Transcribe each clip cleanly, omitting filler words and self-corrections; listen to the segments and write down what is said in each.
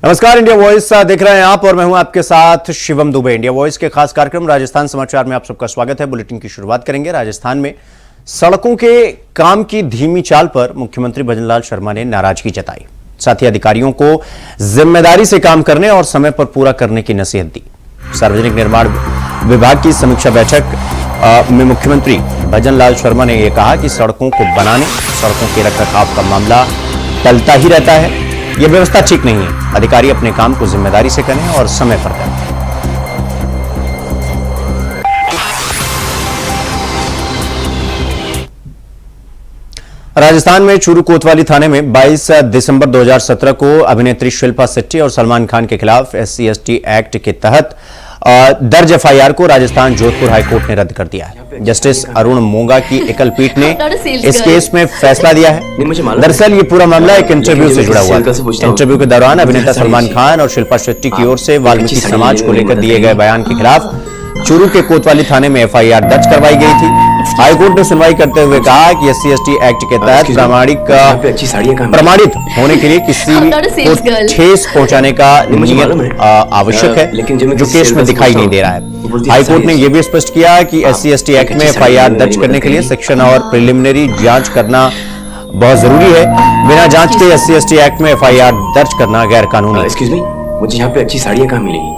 नमस्कार, India voice देख रहे हैं आप और मैं हूं आपके साथ शिवम दुबे। इंडिया वॉइस के खास कार्यक्रम राजस्थान समाचार में आप सबका स्वागत है। बुलेटिन की शुरुआत करेंगे। राजस्थान में सड़कों के काम की धीमी चाल पर मुख्यमंत्री भजनलाल शर्मा ने नाराजगी जताई। साथ ही अधिकारियों को जिम्मेदारी से काम करने और समय पर पूरा करने की नसीहत दी। सार्वजनिक निर्माण विभाग की समीक्षा बैठक में मुख्यमंत्री भजनलाल शर्मा ने यह कहा कि सड़कों को बनाने, सड़कों के रखरखाव का मामला टलता ही रहता है। यह व्यवस्था ठीक नहीं है। अधिकारी अपने काम को जिम्मेदारी से करें और समय पर करें। राजस्थान में चूरू कोतवाली थाने में 22 दिसंबर 2017 को अभिनेत्री शिल्पा शेट्टी और सलमान खान के खिलाफ SC/ST एक्ट के तहत दर्ज FIR को राजस्थान जोधपुर हाईकोर्ट ने रद्द कर दिया है। जस्टिस अरुण मोंगा की एकल पीठ ने इस केस में फैसला दिया है। दरअसल ये पूरा मामला एक इंटरव्यू से जुड़ा हुआ है। इंटरव्यू के दौरान अभिनेता सलमान खान और शिल्पा शेट्टी की ओर से वाल्मीकि समाज को लेकर दिए गए बयान के खिलाफ चूरू के कोतवाली थाने में FIR दर्ज करवाई गई थी। हाईकोर्ट ने सुनवाई करते हुए कहा कि SC/ST एक्ट के तहत प्रमाणित होने के लिए किसी को ठेस पहुंचाने का नियम आवश्यक है, जो केस में दिखाई नहीं दे रहा है। हाईकोर्ट ने यह भी स्पष्ट किया कि SC/ST एक्ट में FIR दर्ज करने के लिए सेक्शन और प्रिलिमिनरी जांच करना बहुत जरूरी है। बिना जांच के SC/ST एक्ट में FIR दर्ज करना गैर कानूनी है। मुझे यहाँ पे अच्छी साड़ियाँ कहाँ मिलेगी?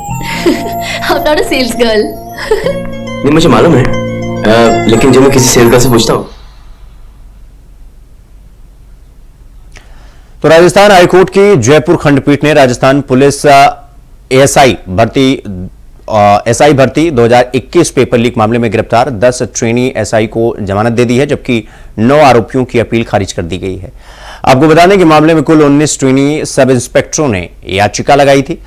I'm not a sales girl. नहीं, मुझे मालूम है, लेकिन जब मैं किसी सेल गर्ल से पूछता हूँ। तो राजस्थान हाईकोर्ट की जयपुर खंडपीठ ने राजस्थान पुलिस SI भर्ती 2021 पेपर लीक मामले में गिरफ्तार 10 ट्रेनी SI को जमानत दे दी है, जबकि 9 आरोपियों की अपील खारिज कर दी गई है। आपको बता दें कि मामले में कुल 19 ट्रेनी सब इंस्पेक्टरों ने याचिका लगाई थी।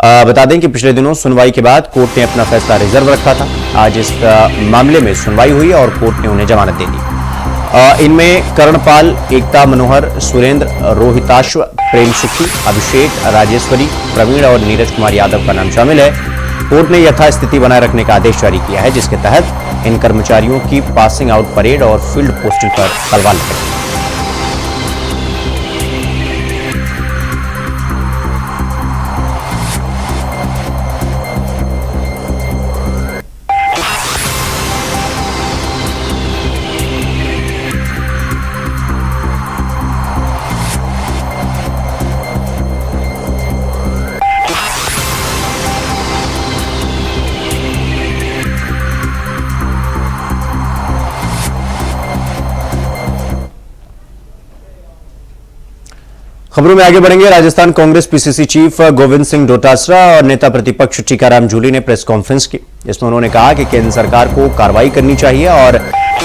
बता दें कि पिछले दिनों सुनवाई के बाद कोर्ट ने अपना फैसला रिजर्व रखा था। आज इस मामले में सुनवाई हुई और कोर्ट ने उन्हें जमानत दे दी। इनमें कर्णपाल, एकता मनोहर, सुरेंद्र, रोहिताश्व, प्रेम सुखी, अभिषेक, राजेश्वरी, प्रवीण और नीरज कुमार यादव का नाम शामिल है। कोर्ट ने यथास्थिति बनाए रखने का आदेश जारी किया है, जिसके तहत इन कर्मचारियों की पासिंग आउट परेड और फील्ड पोस्टिंग पर तलवार लटकी। खबरों में आगे बढ़ेंगे। राजस्थान कांग्रेस PCC चीफ गोविंद सिंह डोटासरा और नेता प्रतिपक्ष टीकाराम जूली ने प्रेस कॉन्फ्रेंस की, जिसमें उन्होंने कहा कि केंद्र सरकार को कार्रवाई करनी चाहिए और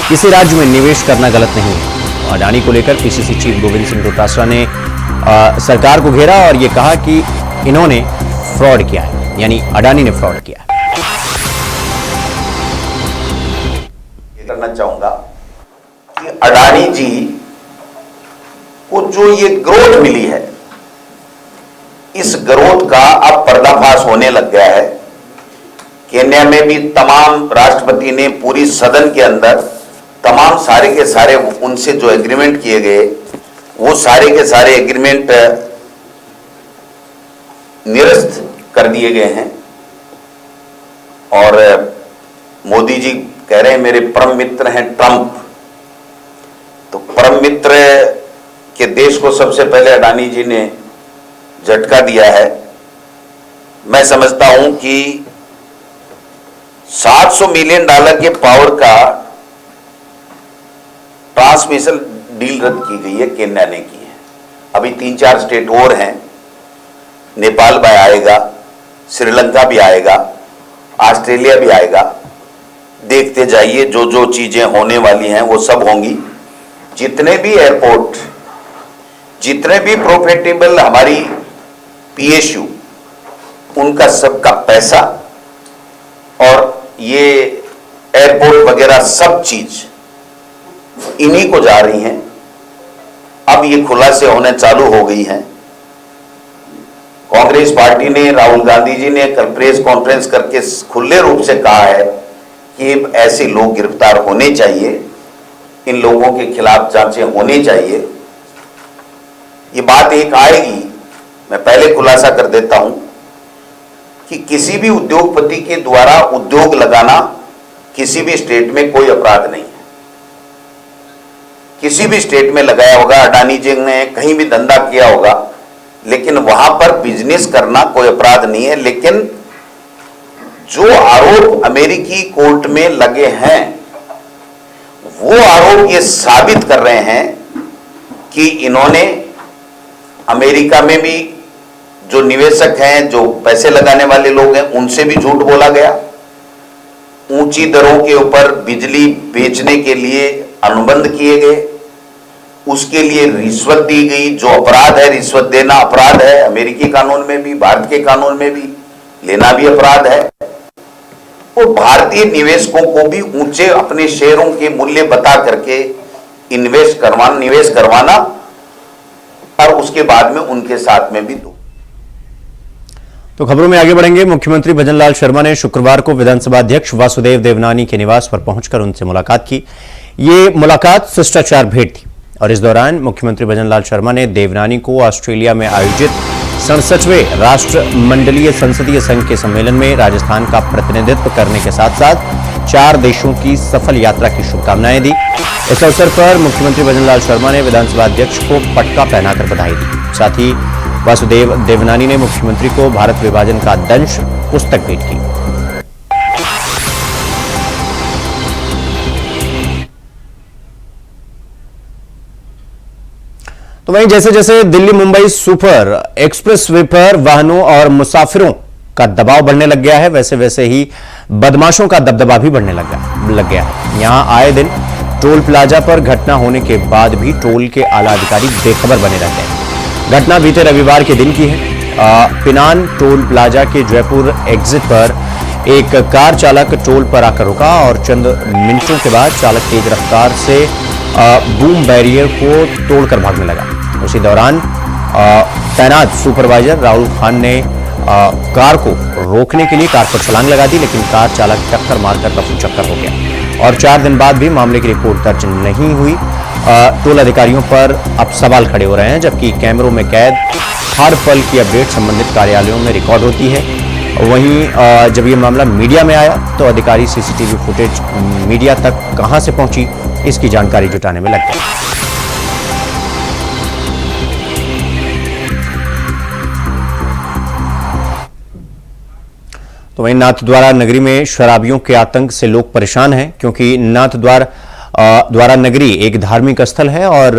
किसी राज्य में निवेश करना गलत नहीं है। अडानी को लेकर PCC चीफ गोविंद सिंह डोटासरा ने सरकार को घेरा और ये कहा कि इन्होंने फ्रॉड किया है, यानी अडानी ने फ्रॉड किया है। करना चाहूंगा कि अडानी जी को जो ये ग्रोथ मिली है, इस ग्रोथ का अब पर्दाफाश होने लग गया है। केन्या में भी तमाम राष्ट्रपति ने पूरी सदन के अंदर तमाम सारे के सारे उनसे जो एग्रीमेंट किए गए, वो सारे के सारे एग्रीमेंट निरस्त कर दिए गए हैं। और मोदी जी कह रहे हैं मेरे परम मित्र हैं ट्रंप, तो परम मित्र कि देश को सबसे पहले अडानी जी ने झटका दिया है। मैं समझता हूं कि $700 मिलियन के पावर का ट्रांसमिशन डील रद्द की गई है, केन्या ने की है। अभी 3-4 स्टेट और हैं, नेपाल भी आएगा, श्रीलंका भी आएगा, ऑस्ट्रेलिया भी आएगा। देखते जाइए, जो जो चीजें होने वाली हैं वो सब होंगी। जितने भी एयरपोर्ट, जितने भी प्रॉफिटेबल हमारी PSU, उनका सबका पैसा और ये एयरपोर्ट वगैरह सब चीज इन्हीं को जा रही हैं। अब ये खुलासे होने चालू हो गई हैं। कांग्रेस पार्टी ने, राहुल गांधी जी ने कल प्रेस कॉन्फ्रेंस करके खुले रूप से कहा है कि ऐसे लोग गिरफ्तार होने चाहिए, इन लोगों के खिलाफ जांचें होनी चाहिए। ये बात एक आएगी मैं पहले खुलासा कर देता हूं कि किसी भी उद्योगपति के द्वारा उद्योग लगाना किसी भी स्टेट में कोई अपराध नहीं है। किसी भी स्टेट में लगाया होगा, अडानी जी ने कहीं भी धंधा किया होगा, लेकिन वहां पर बिजनेस करना कोई अपराध नहीं है। लेकिन जो आरोप अमेरिकी कोर्ट में लगे हैं, वो आरोप ये साबित कर रहे हैं कि इन्होंने अमेरिका में भी जो निवेशक हैं, जो पैसे लगाने वाले लोग हैं, उनसे भी झूठ बोला गया। ऊंची दरों के ऊपर बिजली बेचने के लिए अनुबंध किए गए, उसके लिए रिश्वत दी गई, जो अपराध है, रिश्वत देना अपराध है। अमेरिकी कानून में भी, भारत के कानून में भी लेना भी अपराध है। और भारतीय निवेशकों को भी ऊंचे अपने शेयरों के मूल्य बता करके निवेश करवाना और उसके बाद में उनके साथ में भी दो। तो खबरों में आगे बढ़ेंगे। मुख्यमंत्री भजनलाल शर्मा ने शुक्रवार को विधानसभा अध्यक्ष वासुदेव देवनानी के निवास पर पहुंचकर उनसे मुलाकात की। ये मुलाकात शिष्टाचार भेंट थी और इस दौरान मुख्यमंत्री भजनलाल शर्मा ने देवनानी को ऑस्ट्रेलिया में आयोजित 67वें राष्ट्रमंडलीय संसदीय संघ के सम्मेलन में राजस्थान का प्रतिनिधित्व करने के साथ साथ 4 देशों की सफल यात्रा की शुभकामनाएं दी। इस अवसर पर मुख्यमंत्री भजनलाल शर्मा ने विधानसभा अध्यक्ष को पटका पहनाकर बधाई दी। साथ ही वासुदेव देवनानी ने मुख्यमंत्री को भारत विभाजन का दंश पुस्तक भेंट की। तो वहीं जैसे जैसे दिल्ली मुंबई सुपर एक्सप्रेसवे पर वाहनों और मुसाफिरों का दबाव बढ़ने लग गया है, वैसे वैसे ही बदमाशों का दबदबा भी बढ़ने लग गया है। यहां आए दिन टोल प्लाजा पर घटना होने के बाद भी टोल के आला अधिकारी बेखबर बने रहते हैं। घटना बीते रविवार के दिन की है। पिनान टोल प्लाजा के जयपुर एग्जिट पर एक कार चालक टोल पर आकर रुका और चंद मिनटों के बाद चालक तेज रफ्तार से बूम बैरियर को तोड़कर भागने लगा। उसी दौरान तैनात सुपरवाइजर राहुल खान ने कार को रोकने के लिए कार पर छलांग लगा दी, लेकिन कार चालक टक्कर मारकर रफू चक्कर हो गया और 4 दिन बाद भी मामले की रिपोर्ट दर्ज नहीं हुई। टोल अधिकारियों पर अब सवाल खड़े हो रहे हैं, जबकि कैमरों में कैद हर पल की अपडेट संबंधित कार्यालयों में रिकॉर्ड होती है। वहीं जब ये मामला मीडिया में आया तो अधिकारी सीसीटीवी फुटेज मीडिया तक कहां से पहुंची, इसकी जानकारी जुटाने में लग गए। तो वहीं नाथद्वारा नगरी में शराबियों के आतंक से लोग परेशान हैं, क्योंकि नाथद्वारा नगरी एक धार्मिक स्थल है और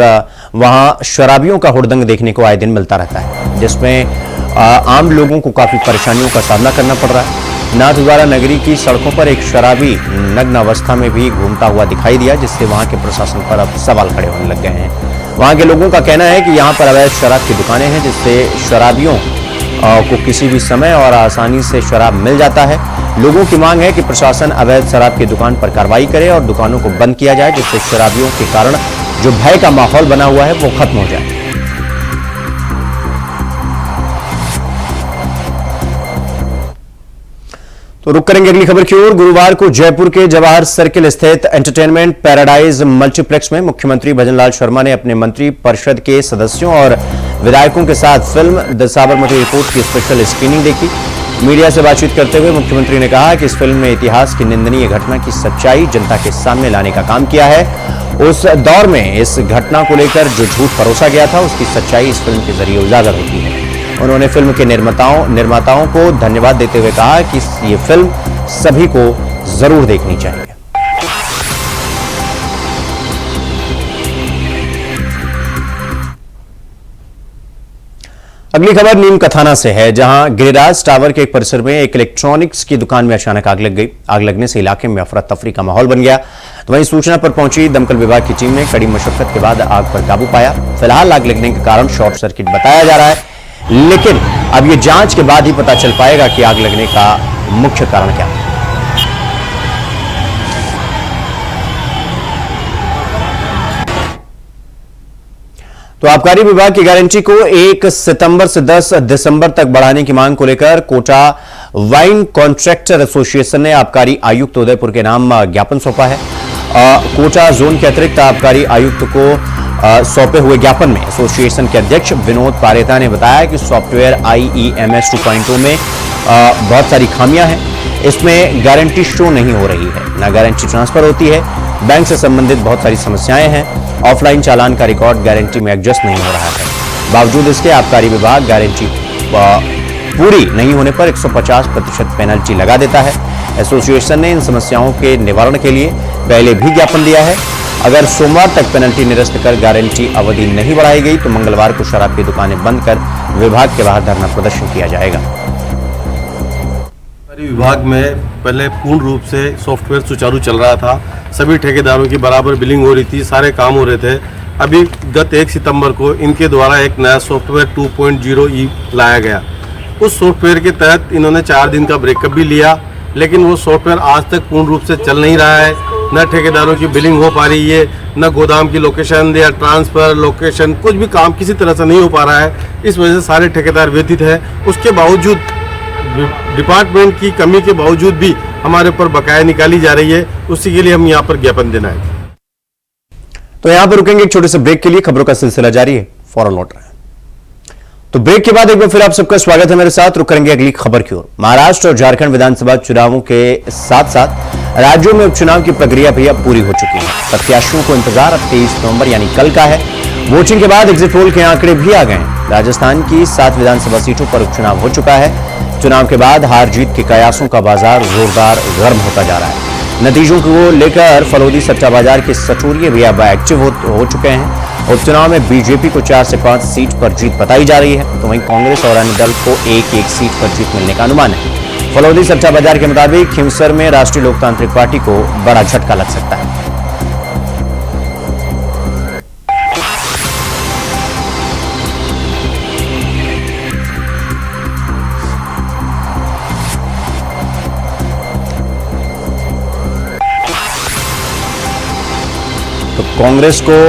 वहां शराबियों का हुड़दंग देखने को आए दिन मिलता रहता है, जिसमें आम लोगों को काफी परेशानियों का सामना करना पड़ रहा है। नाथद्वारा नगरी की सड़कों पर एक शराबी नग्न अवस्था में भी घूमता हुआ दिखाई दिया, जिससे वहां के प्रशासन पर अब सवाल खड़े होने लग गए हैं। वहां के लोगों का कहना है कि यहां पर अवैध शराब की दुकानें हैं, जिससे शराबियों को किसी भी समय और आसानी से शराब मिल जाता है। लोगों की मांग है कि प्रशासन अवैध शराब की दुकान पर कार्रवाई करे और दुकानों को बंद किया जाए, जिससे शराबियों के कारण जो भय का माहौल बना हुआ है वो खत्म हो जाए। तो रुक करेंगे अगली खबर की ओर। गुरुवार को जयपुर के जवाहर सर्किल स्थित एंटरटेनमेंट पैराडाइज मल्टीप्लेक्स में मुख्यमंत्री भजनलाल शर्मा ने अपने मंत्री परिषद के सदस्यों और विधायकों के साथ फिल्म द साबरमती रिपोर्ट की स्पेशल स्क्रीनिंग देखी। मीडिया से बातचीत करते हुए मुख्यमंत्री ने कहा कि इस फिल्म में इतिहास की निंदनीय घटना की सच्चाई जनता के सामने लाने का काम किया है। उस दौर में इस घटना को लेकर जो झूठ परोसा गया था, उसकी सच्चाई इस फिल्म के जरिए उजागर होती है। उन्होंने फिल्म के निर्माताओं को धन्यवाद देते हुए कहा कि ये फिल्म सभी को जरूर देखनी चाहिए। अगली खबर नीम कथाना से है, जहां गिरिराज टावर के एक परिसर में एक इलेक्ट्रॉनिक्स की दुकान में अचानक आग लग गई। आग लगने से इलाके में अफरा तफरी का माहौल बन गया। तो वहीं सूचना पर पहुंची दमकल विभाग की टीम ने कड़ी मशक्कत के बाद आग पर काबू पाया। फिलहाल आग लगने के कारण शॉर्ट सर्किट बताया जा रहा है, लेकिन अब यह जांच के बाद ही पता चल पाएगा कि आग लगने का मुख्य कारण क्या है। तो आबकारी विभाग की गारंटी को 1 सितंबर से 10 दिसंबर तक बढ़ाने की मांग को लेकर कोटा वाइन कॉन्ट्रैक्टर एसोसिएशन ने आबकारी आयुक्त उदयपुर के नाम ज्ञापन सौंपा है। कोटा जोन के अतिरिक्त आबकारी आयुक्त को सौंपे हुए ज्ञापन में एसोसिएशन के अध्यक्ष विनोद पारेता ने बताया कि सॉफ्टवेयर IEMS 2.0 में बहुत सारी खामियां हैं। इसमें गारंटी शो नहीं हो रही है, ना गारंटी ट्रांसफर होती है, बैंक से संबंधित बहुत सारी समस्याएं हैं, ऑफलाइन चालान का रिकॉर्ड गारंटी में एडजस्ट नहीं हो रहा है। बावजूद इसके आबकारी विभाग गारंटी पूरी नहीं होने पर 150% पेनल्टी लगा देता है। एसोसिएशन ने इन समस्याओं के निवारण के लिए पहले भी ज्ञापन दिया है। अगर सोमवार तक पेनल्टी निरस्त कर गारंटी अवधि नहीं बढ़ाई गई तो मंगलवार को शराब की दुकानें बंद कर विभाग के बाहर धरना प्रदर्शन किया जाएगा। विभाग में पहले पूर्ण रूप से सॉफ्टवेयर सुचारू चल रहा था, सभी ठेकेदारों की बराबर बिलिंग हो रही थी, सारे काम हो रहे थे। अभी गत 1 सितंबर को इनके द्वारा एक नया सॉफ्टवेयर 2.0 लाया गया। उस सॉफ्टवेयर के तहत इन्होंने 4 दिन का ब्रेकअप भी लिया, लेकिन वो सॉफ्टवेयर आज तक पूर्ण रूप से चल नहीं रहा है। न ठेकेदारों की बिलिंग हो पा रही है, न गोदाम की लोकेशन या ट्रांसफर लोकेशन, कुछ भी काम किसी तरह से नहीं हो पा रहा है। इस वजह से सारे ठेकेदार व्यथित है। उसके बावजूद डिपार्टमेंट की कमी के बावजूद भी हमारे ऊपर बकाया निकाली जा रही है। उसी के लिए हम यहाँ पर ज्ञापन देना है। तो यहां पर रुकेंगे एक छोटे से ब्रेक के लिए। खबरों का सिलसिला जारी है, फौरन लौट रहे हैं। तो ब्रेक के बाद एक बार फिर आप सबका स्वागत है मेरे साथ। रुक करेंगे अगली खबर की ओर। महाराष्ट्र और झारखंड विधानसभा चुनावों के साथ साथ राज्यों में उपचुनाव की प्रक्रिया भी अब पूरी हो चुकी है। प्रत्याशियों को इंतजार अब 23 नवंबर यानी कल का है। वोटिंग के बाद एग्जिट पोल के आंकड़े भी आ गए हैं। राजस्थान की 7 विधानसभा सीटों पर उपचुनाव हो चुका है। चुनाव के बाद हार जीत के कयासों का बाजार जोरदार गर्म होता जा रहा है। नतीजों को लेकर फलोदी सट्टा बाजार के सटोरिये भी अब एक्टिव हो चुके हैं। उपचुनाव में बीजेपी को 4 से 5 सीट पर जीत बताई जा रही है, तो वहीं कांग्रेस और अन्य दल को एक सीट पर जीत मिलने का अनुमान है। फलोदी सट्टा बाजार के मुताबिक खिंवसर में राष्ट्रीय लोकतांत्रिक पार्टी को बड़ा झटका लग सकता है। तो कांग्रेस को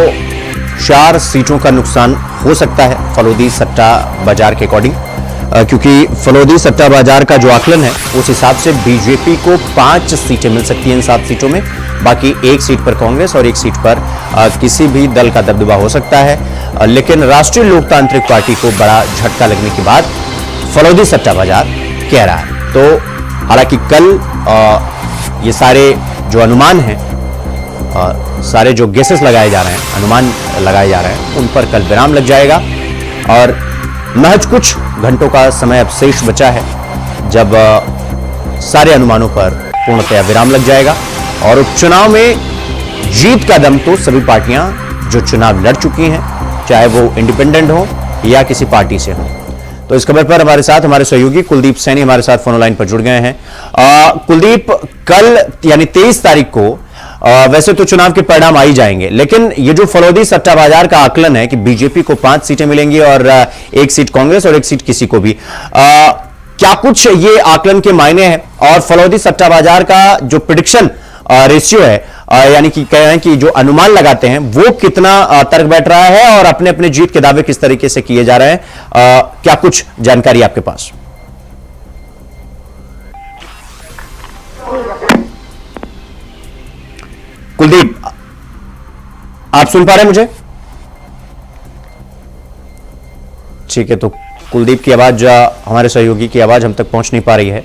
4 सीटों का नुकसान हो सकता है फलोदी सट्टा बाजार के अकॉर्डिंग, क्योंकि फलोदी सट्टा बाजार का जो आकलन है उस हिसाब से बीजेपी को 5 सीटें मिल सकती हैं इन 7 सीटों में। बाकी 1 सीट पर कांग्रेस और 1 सीट पर किसी भी दल का दबदबा हो सकता है। लेकिन राष्ट्रीय लोकतांत्रिक पार्टी को बड़ा झटका लगने के बाद फलोदी सट्टा बाजार कह रहा है। तो हालांकि कल ये सारे जो अनुमान हैं, सारे जो गेसेस लगाए जा रहे हैं, अनुमान लगाए जा रहे हैं, उन पर कल विराम लग जाएगा और महज कुछ घंटों का समय अब शेष बचा है जब सारे अनुमानों पर पूर्णतया विराम लग जाएगा। और उपचुनाव में जीत का दम तो सभी पार्टियां जो चुनाव लड़ चुकी हैं, चाहे वो इंडिपेंडेंट हो या किसी पार्टी से हो। तो इस खबर पर हमारे साथ हमारे सहयोगी कुलदीप सैनी हमारे साथ फोन लाइन पर जुड़ गए हैं। कुलदीप, कल यानी 23 तारीख को वैसे तो चुनाव के परिणाम आ ही जाएंगे, लेकिन ये जो फलोदी सट्टा बाजार का आकलन है कि बीजेपी को 5 सीटें मिलेंगी और 1 सीट कांग्रेस और 1 सीट किसी को भी, क्या कुछ ये आकलन के मायने हैं? और फलोदी सट्टा बाजार का जो प्रेडिक्शन रेशियो है, यानी कि कह रहे हैं कि जो अनुमान लगाते हैं वो कितना तर्क बैठ रहा है और अपने अपने जीत के दावे किस तरीके से किए जा रहे हैं, क्या कुछ जानकारी आपके पास? कुलदीप, आप सुन पा रहे हैं मुझे? ठीक है, तो कुलदीप की आवाज, हमारे सहयोगी की आवाज हम तक पहुंच नहीं पा रही है।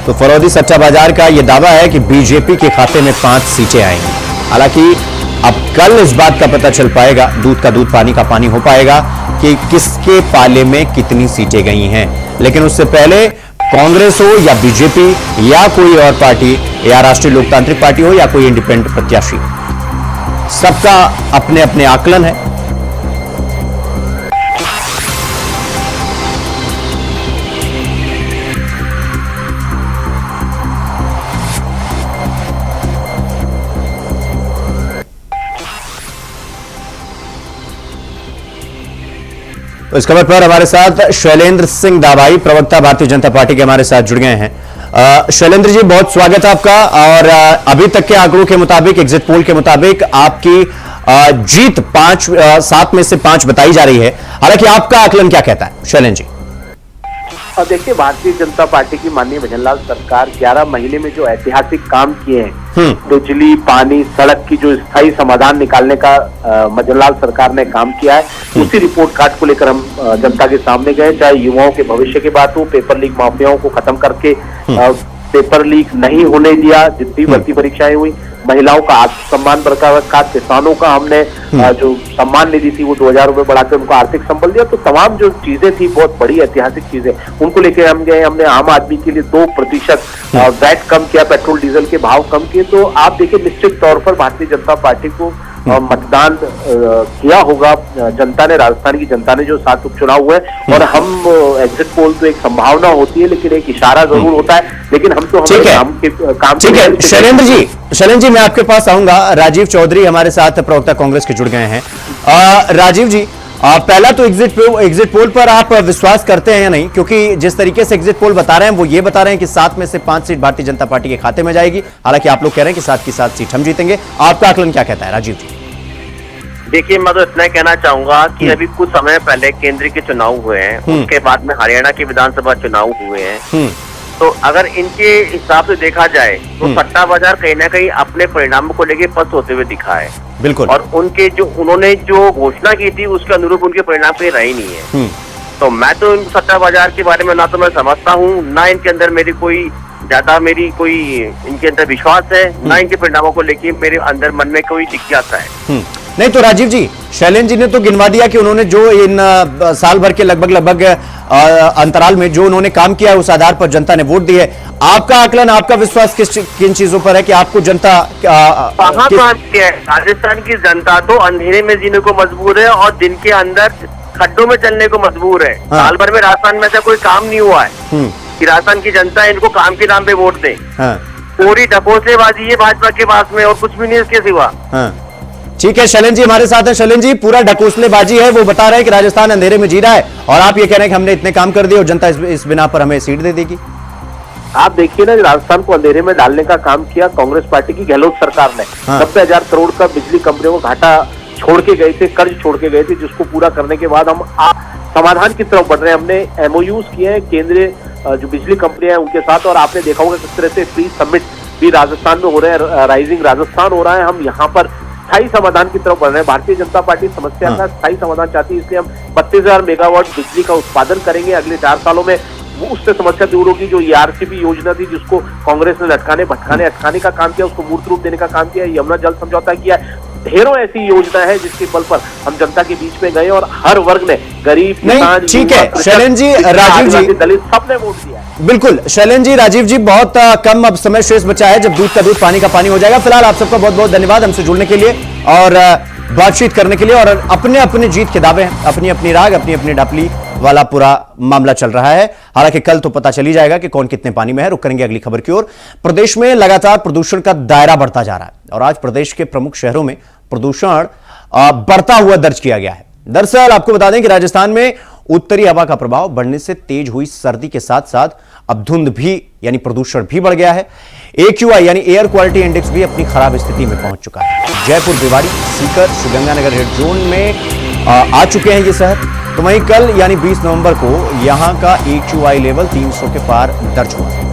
तो फलोदी सट्टा बाजार का यह दावा है कि बीजेपी के खाते में 5 सीटें आएंगी। हालांकि अब कल इस बात का पता चल पाएगा, दूध का दूध पानी का पानी हो पाएगा कि किसके पाले में कितनी सीटें गई हैं। लेकिन उससे पहले कांग्रेस हो या बीजेपी या कोई और पार्टी या राष्ट्रीय लोकतांत्रिक पार्टी हो या कोई इंडिपेंडेंट प्रत्याशी, सबका अपने अपने आकलन है। तो इस खबर पर हमारे साथ शैलेंद्र सिंह दाभाई, प्रवक्ता भारतीय जनता पार्टी के, हमारे साथ जुड़ गए हैं। शैलेंद्र जी, बहुत स्वागत है आपका। और अभी तक के आंकड़ों के मुताबिक, एग्जिट पोल के मुताबिक आपकी जीत 7 में से 5 बताई जा रही है। हालांकि आपका आकलन क्या कहता है शैलेंद्र जी? और देखिए, भारतीय जनता पार्टी की माननीय भजनलाल सरकार 11 महीने में जो ऐतिहासिक काम किए हैं, बिजली, पानी, सड़क की जो स्थायी समाधान निकालने का मजनलाल सरकार ने काम किया है, उसी रिपोर्ट कार्ड को लेकर हम जनता के सामने गए। चाहे युवाओं के भविष्य की बात हो, पेपर लीक माफियाओं को खत्म करके पेपर लीक नहीं होने दिया, जितनी भर्ती परीक्षाएं हुई, महिलाओं का आत्मसम्मान बरकरार रखा, किसानों का हमने जो सम्मान निधि थी वो 2000 रुपए बढ़ाकर उनको आर्थिक संबल दिया। तो तमाम जो चीजें थी, बहुत बड़ी ऐतिहासिक चीजें, उनको लेकर हम गए। हमने आम आदमी के लिए 2% वैट कम किया, पेट्रोल डीजल के भाव कम किए। तो आप देखिए, निश्चित तौर पर भारतीय जनता पार्टी को मतदान किया होगा जनता ने, राजस्थान की जनता ने, जो 7 उपचुनाव हुए। और हम एग्जिट पोल तो एक संभावना होती है, लेकिन एक इशारा जरूर होता है। लेकिन हम तो काम ठीक है। शैलेंद्र जी मैं आपके पास आऊंगा। राजीव चौधरी हमारे साथ प्रवक्ता कांग्रेस के जुड़ गए हैं। राजीव जी, पहला तो एग्जिट पोल पर आप विश्वास करते हैं या नहीं? क्योंकि जिस तरीके से एग्जिट पोल बता रहे हैं वो ये बता रहे हैं कि 7 में से 5 सीट भारतीय जनता पार्टी के खाते में जाएगी। हालांकि आप लोग कह रहे हैं कि 7 की 7 सीट हम जीतेंगे। आपका आकलन क्या कहता है राजीव जी? देखिए, मैं तो इतना कहना चाहूंगा कि अभी कुछ समय पहले केंद्र के चुनाव हुए हैं, उसके बाद में हरियाणा के विधानसभा चुनाव हुए हैं। तो अगर इनके हिसाब से देखा जाए तो सट्टा बाजार कहीं ना कहीं अपने परिणामों को लेके पस्त होते हुए दिखा है। बिल्कुल। और उन्होंने जो घोषणा की थी उसके अनुरूप उनके परिणाम कहीं रहे नहीं है। तो मैं तो इन सट्टा बाजार के बारे में ना तो मैं समझता हूँ, ना इनके अंदर मेरी कोई इनके अंदर विश्वास है, ना इनके परिणामों को लेके मेरे अंदर मन में कोई जिज्ञासा है। नहीं तो राजीव जी, शैलेंद्र जी ने तो गिनवा दिया कि उन्होंने जो इन साल भर के लगभग अंतराल में जो उन्होंने काम किया है उस आधार पर जनता ने वोट दी है। आपका आकलन, आपका विश्वास किन चीजों पर है कि आपको जनता राजस्थान की जनता तो अंधेरे में जीने को मजबूर है और दिन के अंदर खड्डों में चलने को मजबूर है। साल भर में राजस्थान में ऐसा कोई काम नहीं हुआ है कि राजस्थान की जनता इनको काम के नाम पे वोट दे। पूरी ढकोसलेबाजी है भाजपा के पास में और कुछ भी नहीं इसके सिवा। ठीक है, शैलेंद्र जी हमारे साथ हैं। शैलेंद्र जी, पूरा ढकोसलेबाजी है, वो बता रहे हैं कि राजस्थान अंधेरे में जी रहा है और आप ये कह रहे हैं कि हमने इतने काम कर दिए और जनता इस बिना पर हमें सीट दे देगी। आप देखिए ना, राजस्थान को अंधेरे में डालने का काम किया कांग्रेस पार्टी की गहलोत सरकार ने। 90,000 करोड़ का बिजली कंपनियों को घाटा छोड़ के गए थे, कर्ज छोड़ के गए थे, जिसको पूरा करने के बाद हम समाधान की तरफ बढ़ रहे हैं। हमने एमओयूज किए हैं केंद्रीय जो बिजली कंपनियां हैं उनके साथ, और आपने देखा होगा किस तरह से फ्री समिट भी राजस्थान में हो रहे हैं, राइजिंग राजस्थान हो रहा है। हम यहाँ पर स्थायी समाधान की तरफ बढ़ रहे हैं। भारतीय जनता पार्टी समस्या का स्थायी समाधान चाहती है, इसलिए हम 32,000 मेगावाट बिजली का उत्पादन करेंगे अगले 4 सालों में। वो उससे समस्या दूर होगी। जो ERCP योजना थी जिसको कांग्रेस ने लटकाने भटकाने अटकाने का काम किया, उसको मूर्त रूप देने का काम किया। यमुना जल समझौता किया। ढेरों ऐसी योजना है जिसके बल पर हम जनता के बीच में गए और हर वर्ग ने, गरीब, किसान, ठीक है शैलेंद्र जी, राजीव जी, दलित, सबने वोट दिया है। बिल्कुल शैलेंद्र जी, राजीव जी, बहुत कम अब समय शेष बचा है जब दूध का दूध पानी का पानी हो जाएगा। फिलहाल आप सबका बहुत बहुत धन्यवाद हमसे जुड़ने के लिए और बातचीत करने के लिए। और अपने अपने जीत के दावे, अपनी अपनी राग, अपनी अपनी ढापली वाला पूरा मामला चल रहा है। हालांकि कल तो पता चल ही जाएगा कि कौन कितने पानी में है। रुक करेंगे अगली खबर की ओर। प्रदेश में लगातार प्रदूषण का दायरा बढ़ता जा रहा है और आज प्रदेश के प्रमुख शहरों में प्रदूषण बढ़ता हुआ दर्ज किया गया है। दरअसल आपको बता दें कि राजस्थान में उत्तरी हवा का प्रभाव बढ़ने से तेज हुई सर्दी के साथ साथ अब धुंध भी यानी प्रदूषण भी बढ़ गया है। AQI यानी एयर क्वालिटी इंडेक्स भी अपनी खराब स्थिति में पहुंच चुका है। जयपुर, भिवाड़ी, सीकर, श्रीगंगानगर रेड जोन में आ चुके हैं ये शहर। तो वहीं कल यानी 20 नवंबर को यहां का AQI लेवल 300 के पार दर्ज हुआ।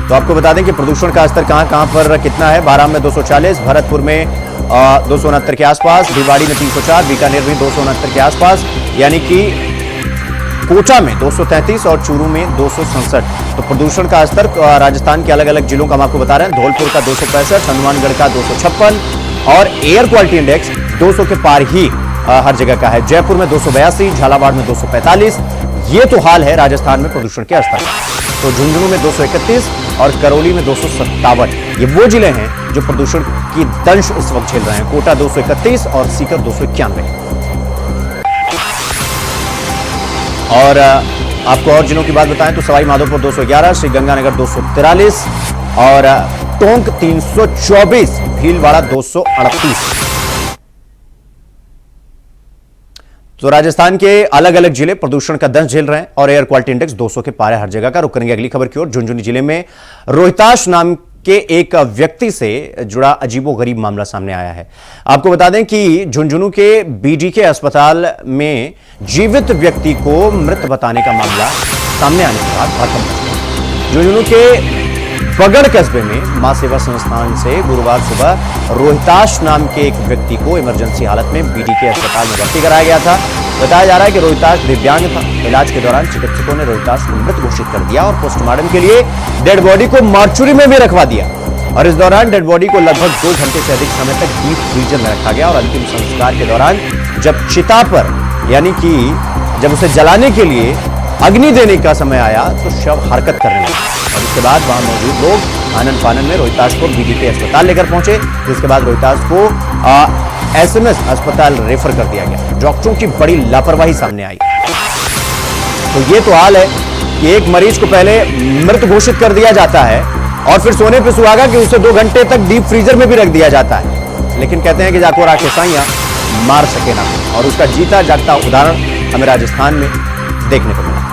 तो आपको बता दें कि प्रदूषण का स्तर कहां पर कितना है। बाराम में 240, भरतपुर में 269 के आसपास, भिवाड़ी में 304, बीकानेर में 269 के आसपास, यानी कि कोटा में 233 और चूरू में 267। तो प्रदूषण का स्तर राजस्थान के अलग अलग जिलों का हम आपको बता रहे हैं। धौलपुर का 265, हनुमानगढ़ का 256 और एयर क्वालिटी इंडेक्स 200 के पार ही हर जगह का है। जयपुर में 282, झालावाड़ में 245। ये तो हाल है राजस्थान में प्रदूषण के स्तर का। तो झुंझुनू में 231 और करौली में 257। ये वो जिले हैं जो प्रदूषण की दंश इस वक्त झेल रहे हैं। कोटा 231 और सीकर 291। और आपको और जिलों की बात बताएं तो सवाई माधोपुर 211, श्रीगंगानगर 243 और टोंक 324, भीलवाड़ा 238। तो राजस्थान के अलग अलग जिले प्रदूषण का दंश झेल रहे हैं और एयर क्वालिटी इंडेक्स 200 के पार है हर जगह का। रुक करेंगे अगली खबर की ओर। झुंझुनू जिले में रोहिताश नाम के एक व्यक्ति से जुड़ा अजीबोगरीब मामला सामने आया है। आपको बता दें कि झुंझुनू के BDK अस्पताल में जीवित व्यक्ति को मृत बताने का मामला सामने आने के बाद भड़कम मच गया। झुंझुनू के बगड़ कस्बे में मां सेवा संस्थान से गुरुवार सुबह रोहिताश नाम के एक व्यक्ति को इमरजेंसी हालत में बीडीके अस्पताल में भर्ती कराया गया था। बताया जा रहा है कि रोहिताश दिव्यांग था। इलाज के दौरान चिकित्सकों ने रोहिताश को मृत घोषित कर दिया और पोस्टमार्टम के लिए डेड बॉडी को मार्चुरी में भी रखवा दिया। और इस दौरान डेड बॉडी को लगभग 2 घंटे से अधिक समय तक डीप फ्रीजर में रखा गया और अंतिम संस्कार के दौरान जब चिता पर यानी कि जब उसे जलाने के लिए अग्नि देने का समय आया तो शव हरकत करने लगा और इसके बाद वहां मौजूद लोग आनन फानन में रोहिताश को बीडीके अस्पताल लेकर पहुंचे, जिसके बाद रोहिताश को एसएमएस अस्पताल रेफर कर दिया गया। डॉक्टरों की बड़ी लापरवाही सामने आई। तो ये तो हाल है कि एक मरीज को पहले मृत घोषित कर दिया जाता है और फिर सोने पे सुहागा कि उसे 2 घंटे तक डीप फ्रीजर में भी रख दिया जाता है। लेकिन कहते हैं कि जाको राखे साइयां मार सके ना, और उसका जीता जागता उदाहरण हमें राजस्थान में देखने को मिला।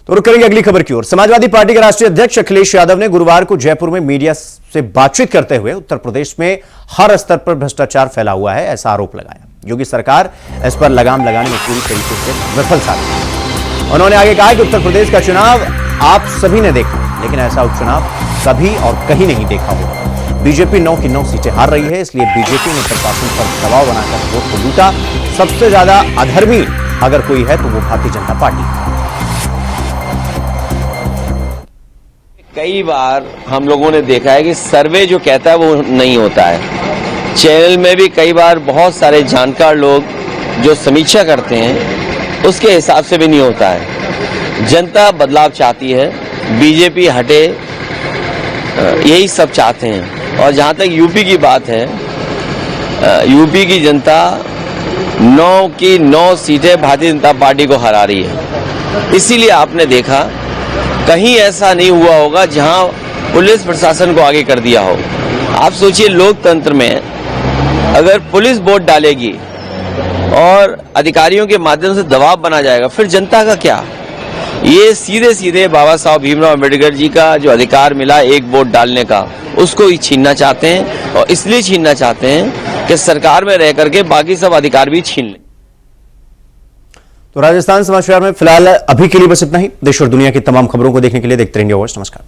तो रुक करेंगे अगली खबर की ओर। समाजवादी पार्टी के राष्ट्रीय अध्यक्ष अखिलेश यादव ने गुरुवार को जयपुर में मीडिया से बातचीत करते हुए उत्तर प्रदेश में हर स्तर पर भ्रष्टाचार फैला हुआ है, ऐसा आरोप लगाया। योगी सरकार इस पर लगाम लगाने में पूरी तरीके से विफल साबित हुई। उन्होंने आगे कहा कि उत्तर प्रदेश का चुनाव आप सभी ने देखा, लेकिन ऐसा उपचुनाव कभी और कहीं नहीं देखा होगा। बीजेपी 9 की 9 सीटें हार रही है, इसलिए बीजेपी ने प्रशासन पर दबाव बनाकर वोट को लूटा। सबसे ज्यादा अधर्मी अगर कोई है तो वो भारतीय जनता पार्टी है। कई बार हम लोगों ने देखा है कि सर्वे जो कहता है वो नहीं होता है। चैनल में भी कई बार बहुत सारे जानकार लोग जो समीक्षा करते हैं उसके हिसाब से भी नहीं होता है। जनता बदलाव चाहती है, बीजेपी हटे, यही सब चाहते हैं। और जहां तक यूपी की बात है, यूपी की जनता 9 की 9 सीटें भारतीय जनता पार्टी को हरा रही है। इसीलिए आपने देखा कहीं ऐसा नहीं हुआ होगा जहां पुलिस प्रशासन को आगे कर दिया हो। आप सोचिए, लोकतंत्र में अगर पुलिस वोट डालेगी और अधिकारियों के माध्यम से दबाव बना जाएगा, फिर जनता का क्या? ये सीधे सीधे बाबा साहब भीमराव अम्बेडकर जी का जो अधिकार मिला एक वोट डालने का, उसको ही छीनना चाहते हैं। और इसलिए छीनना चाहते हैं कि सरकार में रह करके बाकी सब अधिकार भी छीन लें। तो राजस्थान समाचार में फिलहाल अभी के लिए बस इतना ही। देश और दुनिया की तमाम खबरों को देखने के लिए देखते रहेंगे वॉइस। नमस्कार।